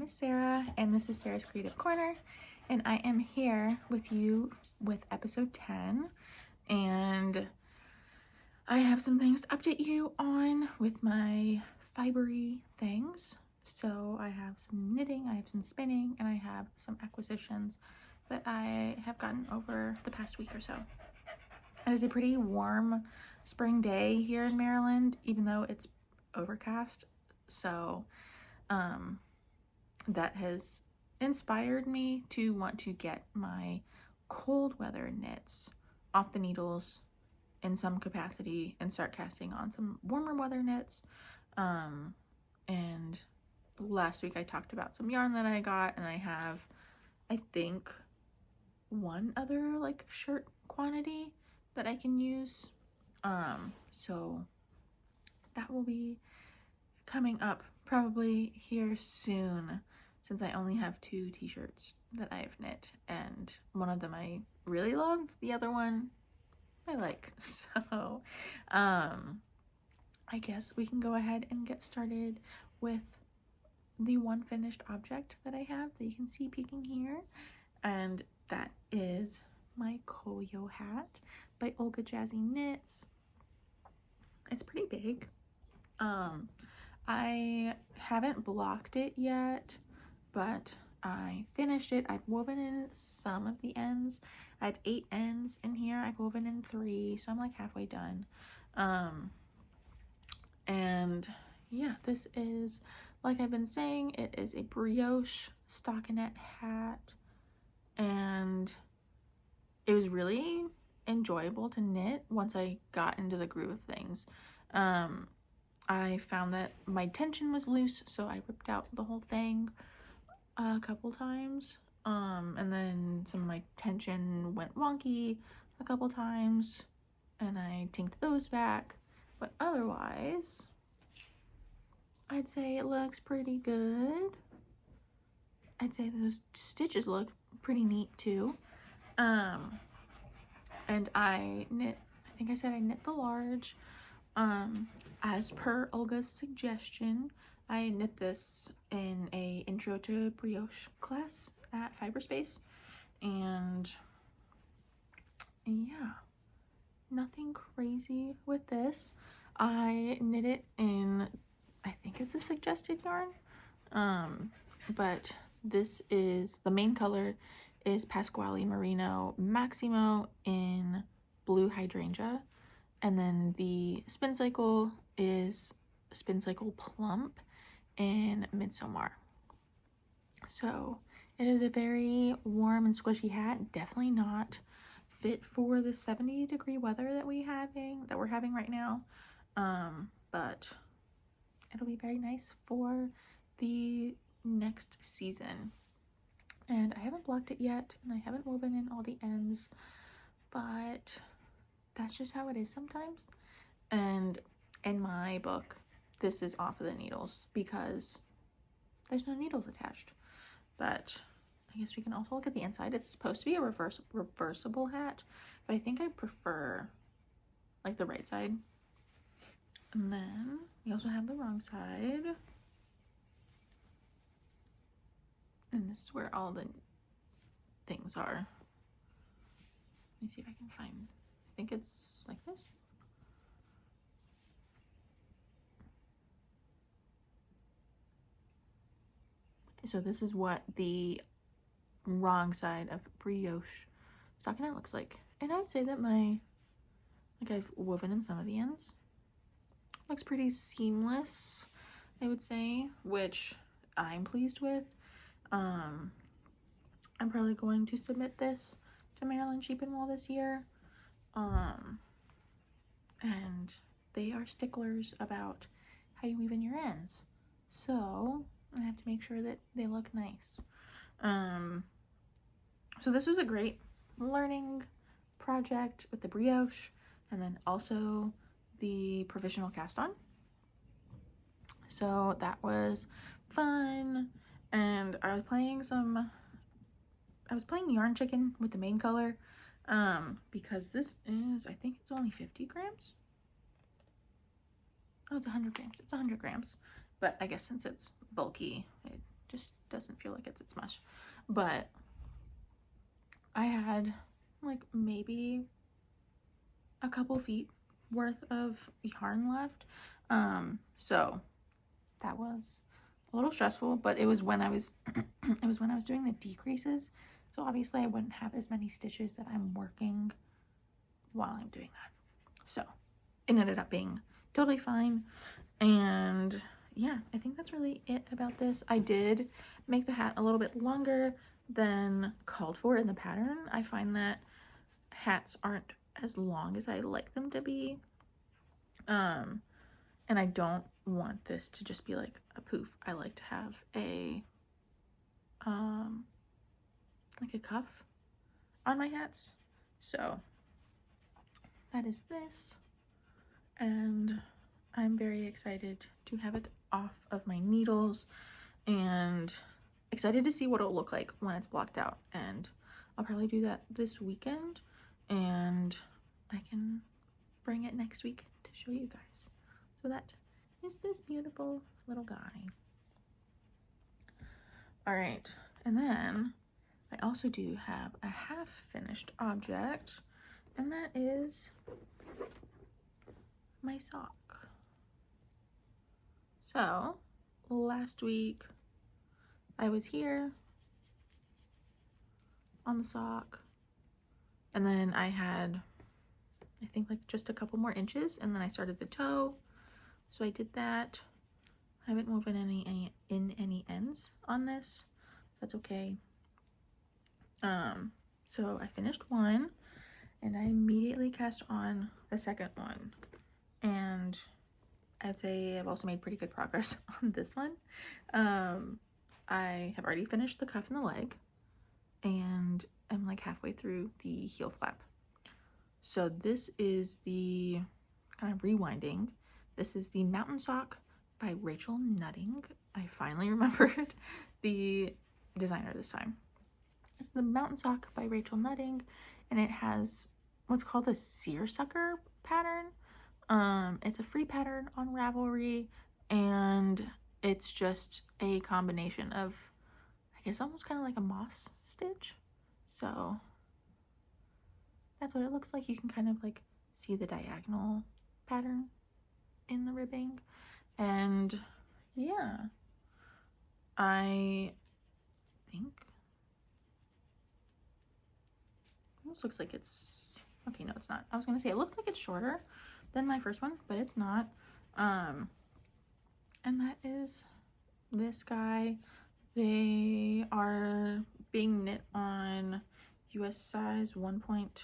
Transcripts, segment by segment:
is Sarah, and this is Sarah's Creative Corner, and I am here with you with episode 10, and I have some things to update you on with my fibery things. So I have some knitting, I have some spinning, and I have some acquisitions that I have gotten over the past week or so. It is a pretty warm spring day here in Maryland, even though it's overcast. So that has inspired me to want to get my cold weather knits off the needles in some capacity and start casting on some warmer weather knits. And last week I talked about some yarn that I got, and I have, I think, one other like shirt quantity that I can use. So that will be coming up probably here soon, since I only have 2 t-shirts that I've knit, and one of them I really love, the other one I like. So I guess we can go ahead and get started with the one finished object that I have that you can see peeking here, and that is my KOYO hat by Olga Jazzy Knits. It's pretty big. I haven't blocked it yet, but I finished it. I've woven in some of the ends. I have 8 ends in here. I've woven in 3, so I'm like halfway done. And yeah, this is, like I've been saying, it is a brioche stockinette hat, and it was really enjoyable to knit once I got into the groove of things. I found that my tension was loose, so I ripped out the whole thing a couple times, and then some of my tension went wonky a couple times, and I tinked those back, but otherwise I'd say it looks pretty good. I'd say those stitches look pretty neat too. And I knit, I think I said I knit the large. As per Olga's suggestion, I knit this in a intro to brioche class at Fiberspace, and yeah, nothing crazy with this. I knit it in, I think it's a suggested yarn, but this is, the main color is Pascuali Merino Maximo in blue Hydrangea. And then the Spincycle is Spincycle Plump in Midsommar. So it is a very warm and squishy hat. Definitely not fit for the 70-degree weather that we're having right now. But it'll be very nice for the next season. And I haven't blocked it yet, and I haven't woven in all the ends, but that's just how it is sometimes. And in my book, this is off of the needles because there's no needles attached. But I guess we can also look at the inside. It's supposed to be a reversible hat, but I think I prefer like the right side. And then we also have the wrong side, and this is where all the things are. Let me see if I can find, I think it's like this. So this is what the wrong side of brioche stockinette looks like. And I'd say that I've woven in some of the ends. Looks pretty seamless, I would say, which I'm pleased with. I'm probably going to submit this to Maryland Sheep and Wool this year. And they are sticklers about how you weave in your ends. So I have to make sure that they look nice. So this was a great learning project with the brioche, and then also the provisional cast on. So that was fun. And I was playing Yarn Chicken with the main color, because this is, I think it's only 50 grams. Oh, it's 100 grams. It's 100 grams. But I guess since it's bulky, it just doesn't feel like it's much. But I had like maybe a couple feet worth of yarn left. So that was a little stressful, but it was when I was it was when I was doing the decreases. So obviously I wouldn't have as many stitches that I'm working while I'm doing that. So it ended up being totally fine. And yeah, I think that's really it about this. I did make the hat a little bit longer than called for in the pattern. I find that hats aren't as long as I like them to be. And I don't want this to just be like a poof. I like to have a like a cuff on my hats. So that is this, and I'm very excited to have it off of my needles and excited to see what it'll look like when it's blocked out. And I'll probably do that this weekend, and I can bring it next week to show you guys. So that is this beautiful little guy. All right, and then I also do have a half finished object, and that is my sock. So last week I was here on the sock, and then I had, I think, like just a couple more inches, and then I started the toe. So I did that. I haven't woven any ends on this. That's okay. So I finished one, and I immediately cast on the second one, and I'd say I've also made pretty good progress on this one. I have already finished the cuff and the leg, and I'm like halfway through the heel flap. So this is the kind of rewinding. This is the Mountain Sock by Rachel Nutting. I finally remembered the designer this time. It's the Mountain Sock by Rachel Nutting, and it has what's called a seersucker pattern. It's a free pattern on Ravelry, and it's just a combination of, I guess, almost kind of like a moss stitch. So that's what it looks like. You can kind of like see the diagonal pattern in the ribbing. And yeah, I think almost looks like it's, okay, no, it's not. I was gonna say it looks like it's shorter than my first one, but it's not. And that is this guy. They are being knit on US size 1.5,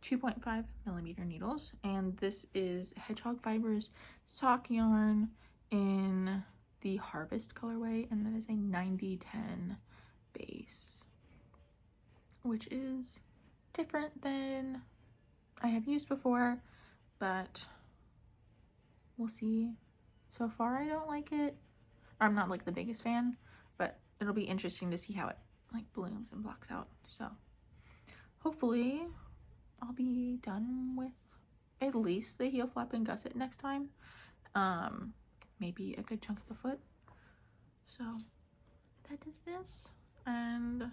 2.5 millimeter needles, and this is Hedgehog Fibers sock yarn in the Harvest colorway, and that is a 90-10 base, which is different than I have used before, but we'll see. So far I don't like it. I'm not like the biggest fan, but it'll be interesting to see how it like blooms and blocks out. So hopefully I'll be done with at least the heel flap and gusset next time. Maybe a good chunk of the foot. So that is this, and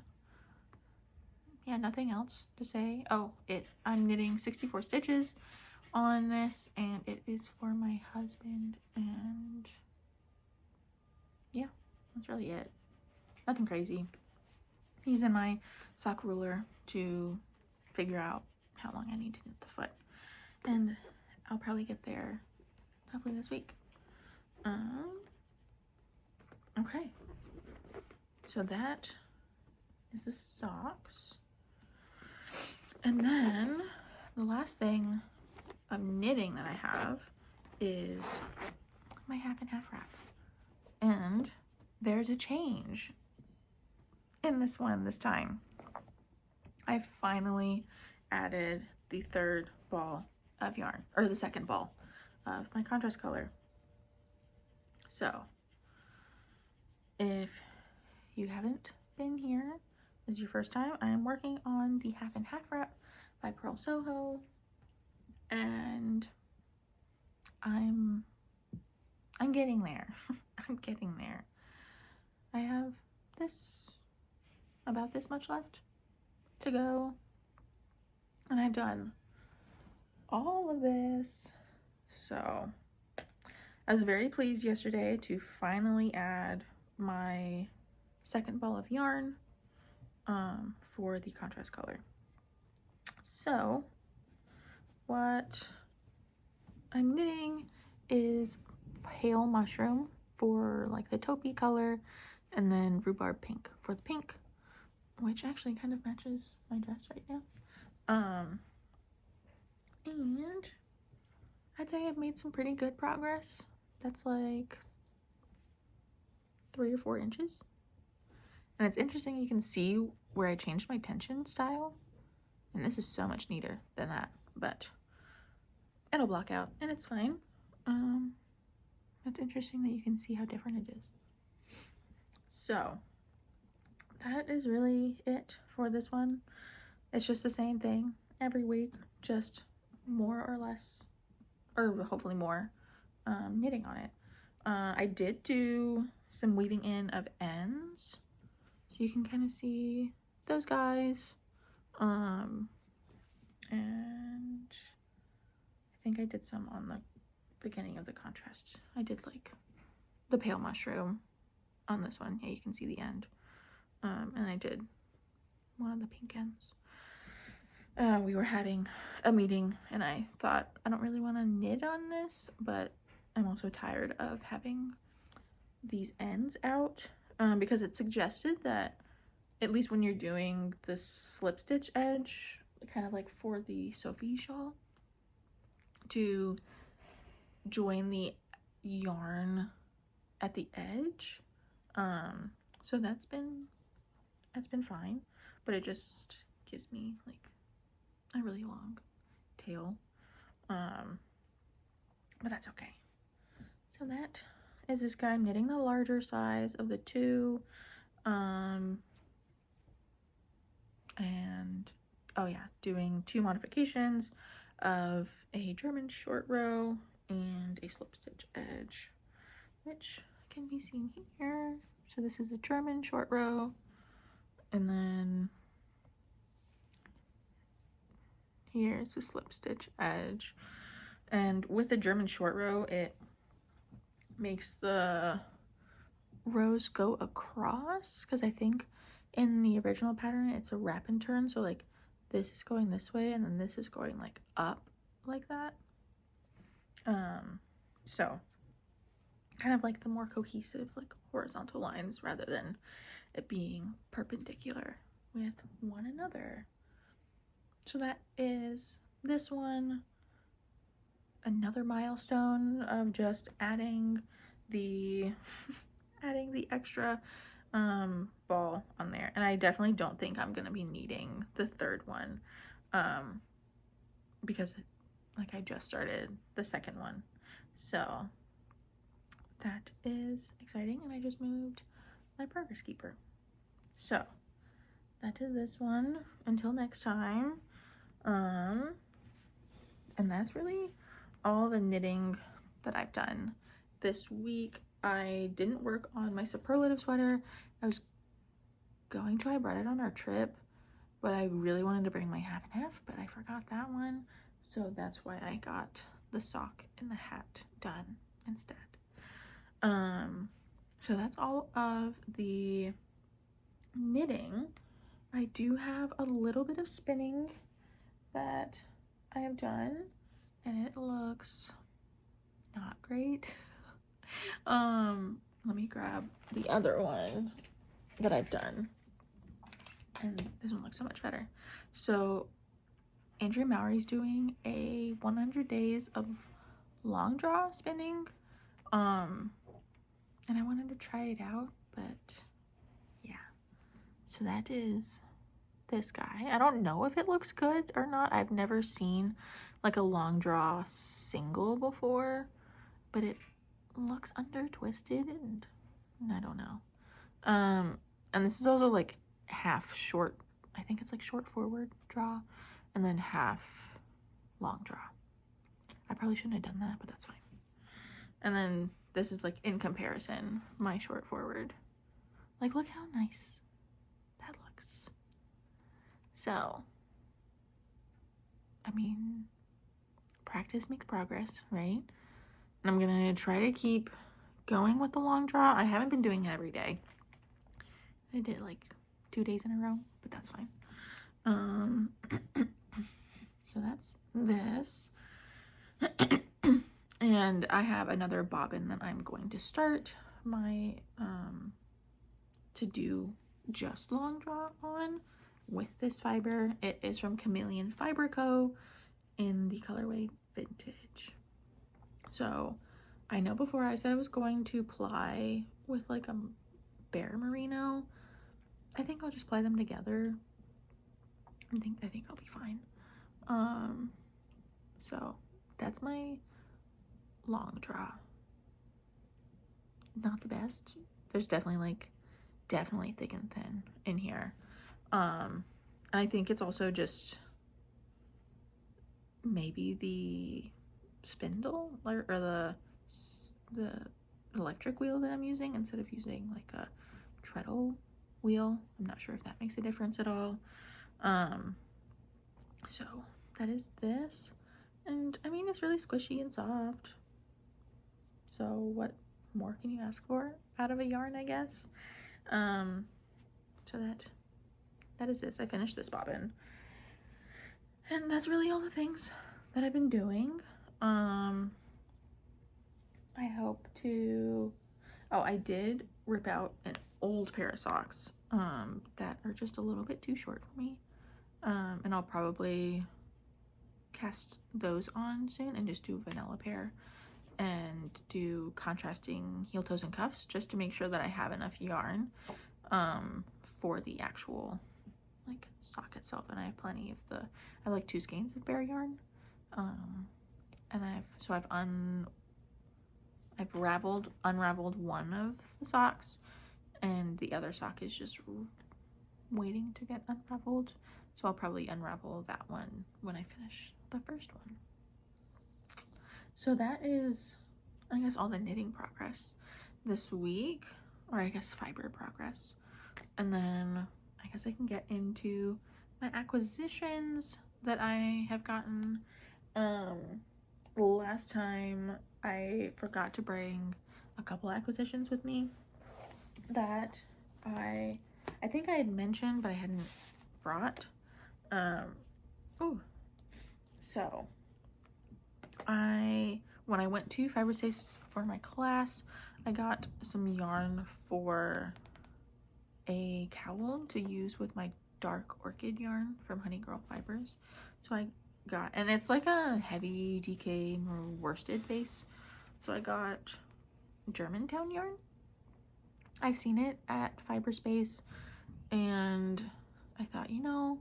yeah, nothing else to say. Oh, I'm knitting 64 stitches on this, and it is for my husband, and yeah, that's really it. Nothing crazy. Using my sock ruler to figure out how long I need to knit the foot, and I'll probably get there hopefully this week. Okay, so that is the socks, and then the last thing of knitting that I have is my half and half wrap, and there's a change in this one this time. I finally added the third ball of yarn, or the second ball of my contrast color. So if you haven't been here, this is your first time, I am working on the half and half wrap by Purl Soho, and I'm getting there. I'm getting there. I have about this much left to go, and I've done all of this. So I was very pleased yesterday to finally add my second ball of yarn for the contrast color. So what I'm knitting is pale mushroom for like the taupey color, and then rhubarb pink for the pink, which actually kind of matches my dress right now. And I'd say I've made some pretty good progress. That's like 3 or 4 inches. And it's interesting, you can see where I changed my tension style. And this is so much neater than that, but it'll block out and it's fine. It's interesting that you can see how different it is. So that is really it for this one. It's just the same thing every week, just more or less, or hopefully more, knitting on it. I did do some weaving in of ends, so you can kind of see those guys. And I think I did some on the beginning of the contrast. I did like the pale mushroom on this one. Yeah, you can see the end. And I did one of the pink ends. We were having a meeting and I thought, I don't really want to knit on this, but I'm also tired of having these ends out, because it suggested that at least when you're doing the slip stitch edge, kind of like for the Sophie shawl, to join the yarn at the edge. So that's been fine, but it just gives me like a really long tail. But that's okay. So that is this guy. I'm knitting the larger size of the two. And oh yeah, doing 2 modifications of a German short row and a slip stitch edge, which can be seen here. So this is a German short row, and then here's the slip stitch edge. And with the German short row, it makes the rows go across, because I think in the original pattern it's a wrap and turn, so like this is going this way and then this is going like up like that. So kind of like the more cohesive like horizontal lines rather than it being perpendicular with one another. So that is this one. Another milestone of just adding the extra ball on there, and I definitely don't think I'm gonna be needing the third one, because like I just started the second one. So that is exciting, and I just moved my progress keeper. So that is this one. Until next time. And that's really all the knitting that I've done this week. I didn't work on my superlative sweater. I was going to, I brought it on our trip, but I really wanted to bring my half and half, but I forgot that one. So that's why I got the sock and the hat done instead. So that's all of the knitting. I do have a little bit of spinning that I have done, and it looks not great. Let me grab the other one that I've done, and this one looks so much better. So Andrea Mowry's doing a 100 days of long draw spinning, and I wanted to try it out, but yeah. So that is this guy. I don't know if it looks good or not. I've never seen like a long draw single before, but it looks under twisted and I don't know. And this is also like half short. I think it's like short forward draw and then half long draw. I probably shouldn't have done that, but that's fine. And then this is like in comparison, my short forward. Like, look how nice that looks. So, I mean, practice makes progress, right? And I'm gonna try to keep going with the long draw. I haven't been doing it every day. I did it like 2 days in a row, but that's fine. So that's this. And I have another bobbin that I'm going to start my to do just long draw on with this fiber. It is from Chameleon Fiber Co. in the colorway Vintage. So I know before I said I was going to ply with like a bare merino. I think I'll just ply them together. I think I'll be fine. So that's my long draw. Not the best. There's definitely thick and thin in here. I think it's also just maybe the spindle or the electric wheel that I'm using instead of using like a treadle wheel. I'm not sure if that makes a difference at all. So that is this, and I mean, it's really squishy and soft. So what more can you ask for out of a yarn, I guess? So that is this. I finished this bobbin, and that's really all the things that I've been doing. I hope to, I did rip out an old pair of socks that are just a little bit too short for me, and I'll probably cast those on soon and just do vanilla pair and do contrasting heel toes and cuffs just to make sure that I have enough yarn for the actual like sock itself. And I have plenty of I have like 2 skeins of bare yarn, and I've unraveled one of the socks, and the other sock is just waiting to get unraveled, so I'll probably unravel that one when I finish the first one. So that is, I guess, all the knitting progress this week, or I guess fiber progress. And then I guess I can get into my acquisitions that I have gotten. Last time I forgot to bring a couple acquisitions with me that I think I had mentioned but I hadn't brought. So when I went to Fiber Space for my class, I got some yarn for a cowl to use with my dark orchid yarn from Honey Girl Fibers. So I got, and it's like a heavy DK worsted base, so I got Germantown yarn. I've seen it at Fiber Space, and I thought, you know,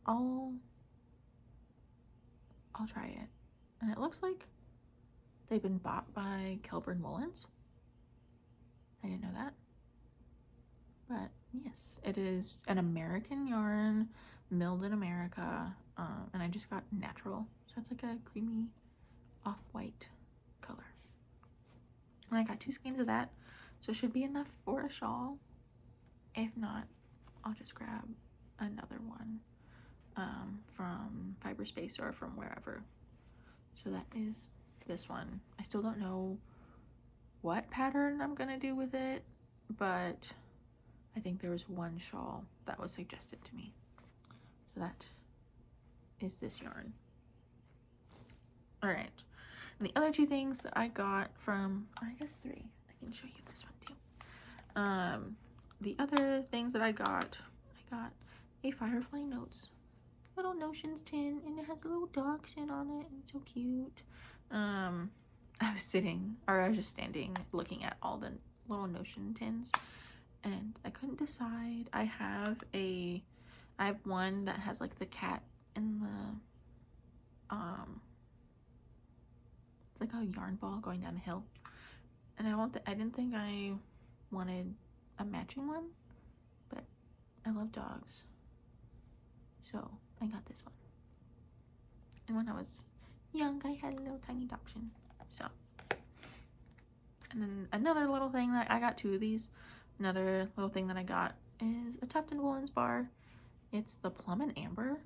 I'll try it. And it looks like they've been bought by Kelburn Woolens. I didn't know that. But yes, it is an American yarn, milled in America, and I just got natural. So it's like a creamy off-white color. And I got 2 skeins of that, so it should be enough for a shawl. If not, I'll just grab another one from Fiber Space or from wherever. So that is this one. I still don't know what pattern I'm gonna do with it, but I think there was one shawl that was suggested to me. So that is this yarn. All right. And the other 2 things that I got from, I guess 3, I can show you this one too. The other things that I got a Firefly Notes little notions tin, and it has a little dog sit on it, and it's so cute. I was just standing looking at all the little notion tins, and I couldn't decide. I have one that has like the cat in the it's like a yarn ball going down a hill, and I didn't think I wanted a matching one, but I love dogs, so I got this one. And when I was young, I had a little tiny dachshund, so And then another little thing that I got 2 of these. Another little thing that I got is a Tufted Woolens bar. It's the Plum and Amber.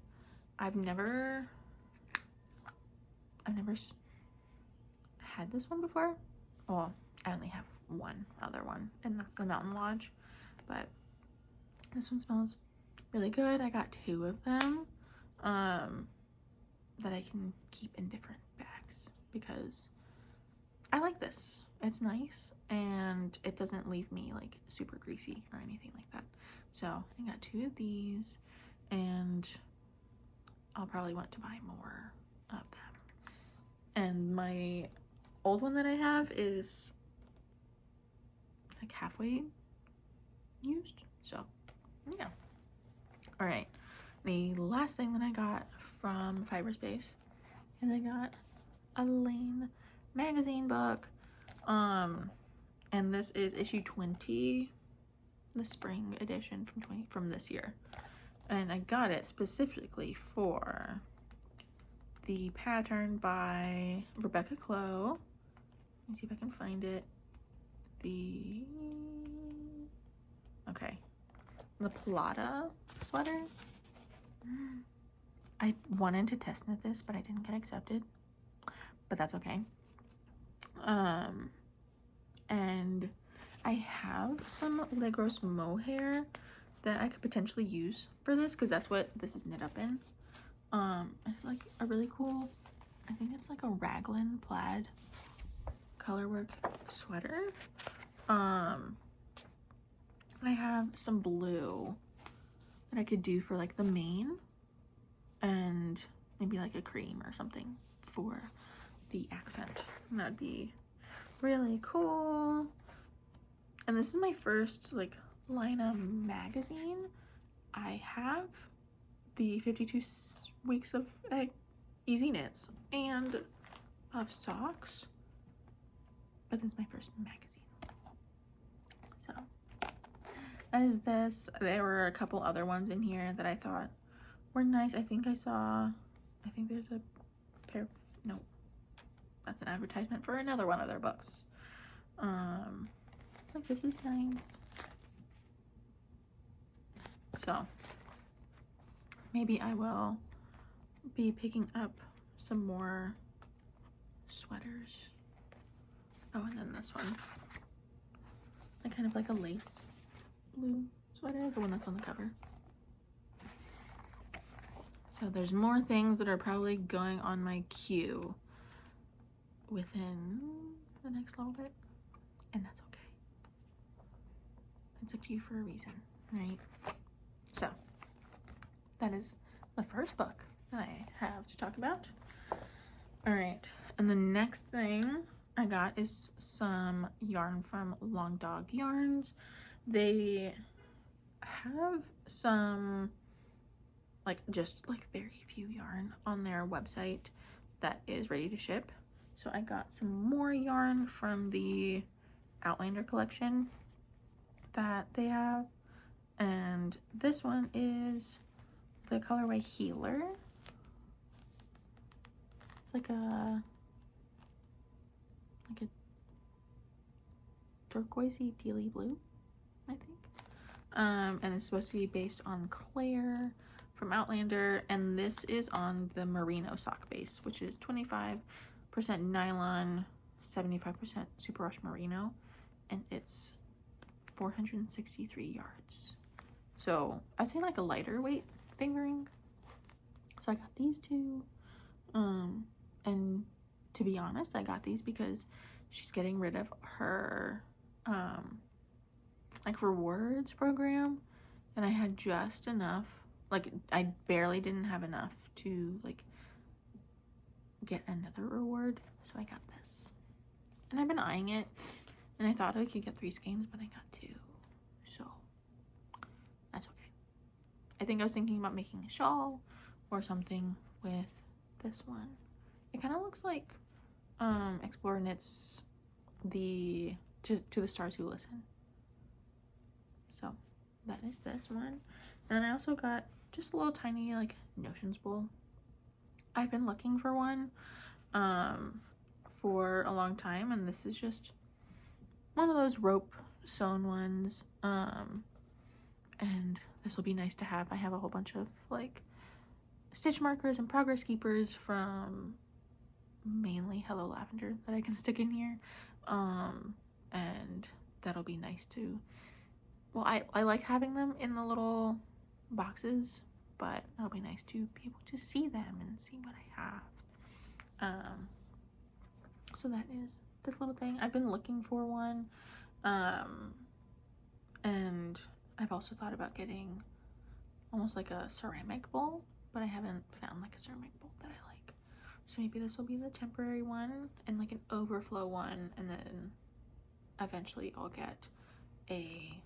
I've never had this one before. Well, I only have one other one, and that's the Mountain Lodge. But this one smells really good. I got 2 of them that I can keep in different bags because I like this. It's nice and it doesn't leave me like super greasy or anything like that. So I got 2 of these, and I'll probably want to buy more of them. And my old one that I have is like halfway used, so yeah. All right, the last thing that I got from Fiberspace is I got a Lane magazine book, and this is issue 20, the spring edition from this year, and I got it specifically for the pattern by Rebecca Clow. Let me see if I can find it. The Plata sweater. I wanted to test knit this, but I didn't get accepted, but that's okay. And I have some Legros mohair that I could potentially use for this, because that's what this is knit up in. It's like a really cool, I think it's like a raglan plaid colorwork sweater. I have some blue that I could do for like the mane, and maybe like a cream or something for the accent. And that'd be really cool. And this is my first like Lina magazine. I have the 52 weeks of easy knits and of socks, but this is my first magazine. So that is this. There were a couple other ones in here that I thought were nice. I think there's a pair, no, that's an advertisement for another one of their books. Like this is nice. So maybe I will be picking up some more sweaters. Oh, and then this one, like kind of like a lace blue sweater, the one that's on the cover. So there's more things that are probably going on my queue within the next little bit, and that's okay. It's a queue for a reason, right? So that is the first book that I have to talk about. All right, and the next thing I got is some yarn from Long Dog Yarns. They have some just very few yarn on their website that is ready to ship. So I got some more yarn from the Outlander collection that they have, and this one is the colorway Healer. It's like a turquoisey tealy blue, I think. And it's supposed to be based on Claire from Outlander, and this is on the Merino sock base, which is 25% nylon, 75% superwash merino, and it's 463 yards. So I'd say like a lighter weight fingering. So I got these 2, and to be honest, I got these because she's getting rid of her rewards program, and I had just enough, I barely didn't have enough to get another reward, so I got this. And I've been eyeing it, and I thought I could get 3 skeins, but I got 2, so that's okay. I think I was thinking about making a shawl or something with this one. It kind of looks like Explorer Knits the To the Stars Who Listen. So that is this one. And then I also got just a little tiny notions bowl. I've been looking for one for a long time, and this is just one of those rope sewn ones. And this will be nice to have. I have a whole bunch of like stitch markers and progress keepers from mainly Hello Lavender that I can stick in here. And that'll be nice to, well, I like having them in the little boxes, but it'll be nice to be able to see them and see what I have. So that is this little thing. I've been looking for one, and I've also thought about getting almost like a ceramic bowl, but I haven't found like a ceramic bowl that I like. So maybe this will be the temporary one and like an overflow one, and then eventually I'll get like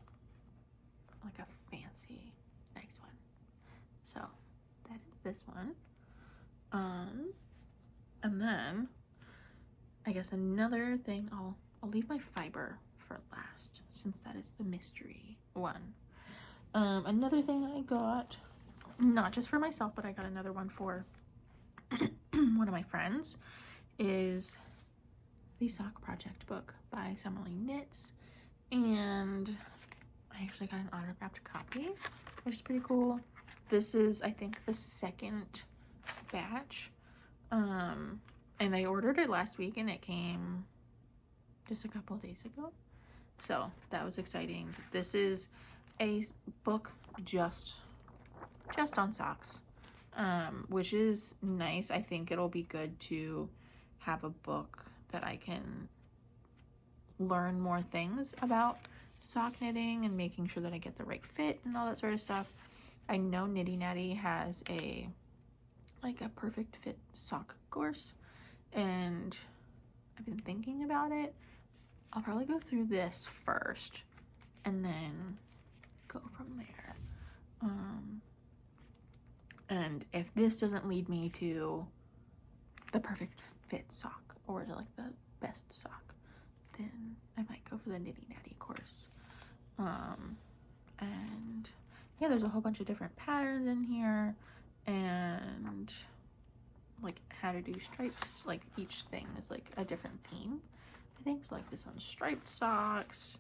a fancy nice one. So that is this one. And then I guess another thing, I'll leave my fiber for last, since that is the mystery one. Another thing that I got, not just for myself, but I got another one for one of my friends, is the Sock Project book by Summerly Knits, and I actually got an autographed copy, which is pretty cool. This is, I think, the second batch, and I ordered it last week and it came just a couple of days ago, so that was exciting. This is a book just on socks, which is nice. I think it'll be good to have a book that I can learn more things about sock knitting and making sure that I get the right fit and all that sort of stuff. I know Nitty Natty has a perfect fit sock course, and I've been thinking about it. I'll probably go through this first and then go from there. And if this doesn't lead me to the perfect fit sock or to like the best sock, then I might go for the Nitty Natty course. And yeah, there's a whole bunch of different patterns in here, and like how to do stripes. Like each thing is like a different theme, I think. So like this one's striped socks.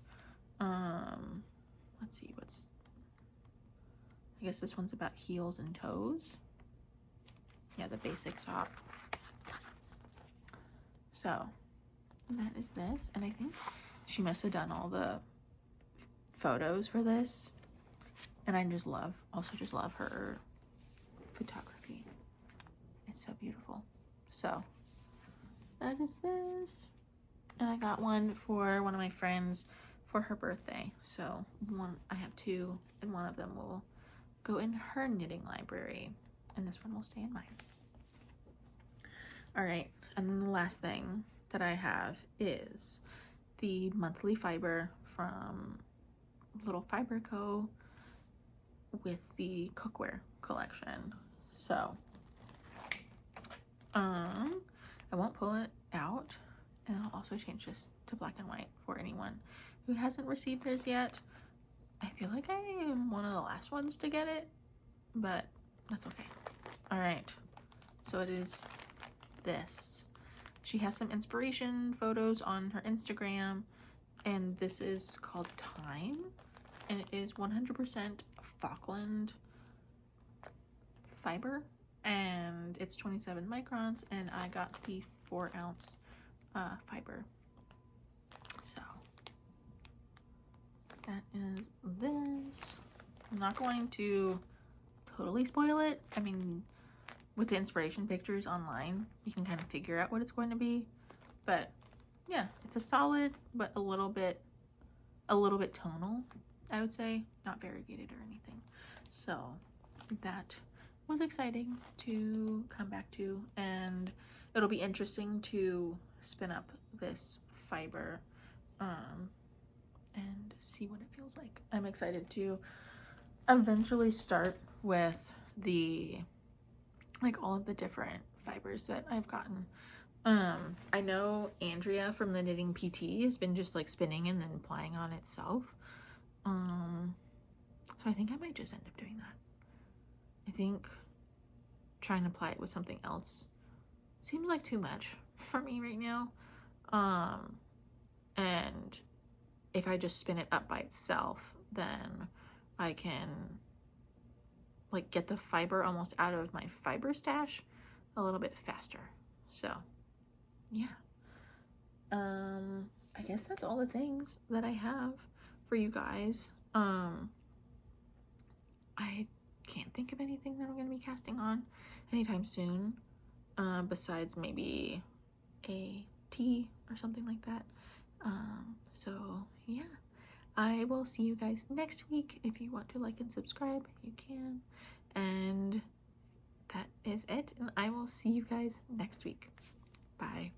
Let's see, I guess this one's about heels and toes. Yeah, the basic sock. So that is this, and I think she must have done all the photos for this, and I just love her photography. It's so beautiful. So that is this, and I got one for one of my friends for her birthday. So I have two, and one of them will go in her knitting library, and this one will stay in mine. All right, and then the last thing that I have is the monthly fiber from Little Fiber Co. with the cookware collection. So I won't pull it out, and I'll also change this to black and white for anyone who hasn't received theirs yet. I feel like I am one of the last ones to get it, but that's okay. All right, so it is this. She has some inspiration photos on her Instagram, and this is called Time, and it is 100% Falkland fiber, and it's 27 microns, and I got the 4-ounce fiber. So that is this. I'm not going to totally spoil it. I mean, with the inspiration pictures online, you can kind of figure out what it's going to be, but yeah, it's a solid but a little bit tonal, I would say, not variegated or anything. So that was exciting to come back to, and it'll be interesting to spin up this fiber and see what it feels like. I'm excited to eventually start with the all of the different fibers that I've gotten. I know Andrea from the Knitting PT has been just like spinning and then plying on itself. So I think I might just end up doing that. I think trying to apply it with something else seems like too much for me right now. And if I just spin it up by itself, then I can like get the fiber almost out of my fiber stash a little bit faster. So yeah, I guess that's all the things that I have for you guys. I can't think of anything that I'm going to be casting on anytime soon, besides maybe a tea or something like that. So yeah, I will see you guys next week. If you want to like and subscribe, you can. And that is it, and I will see you guys next week. Bye.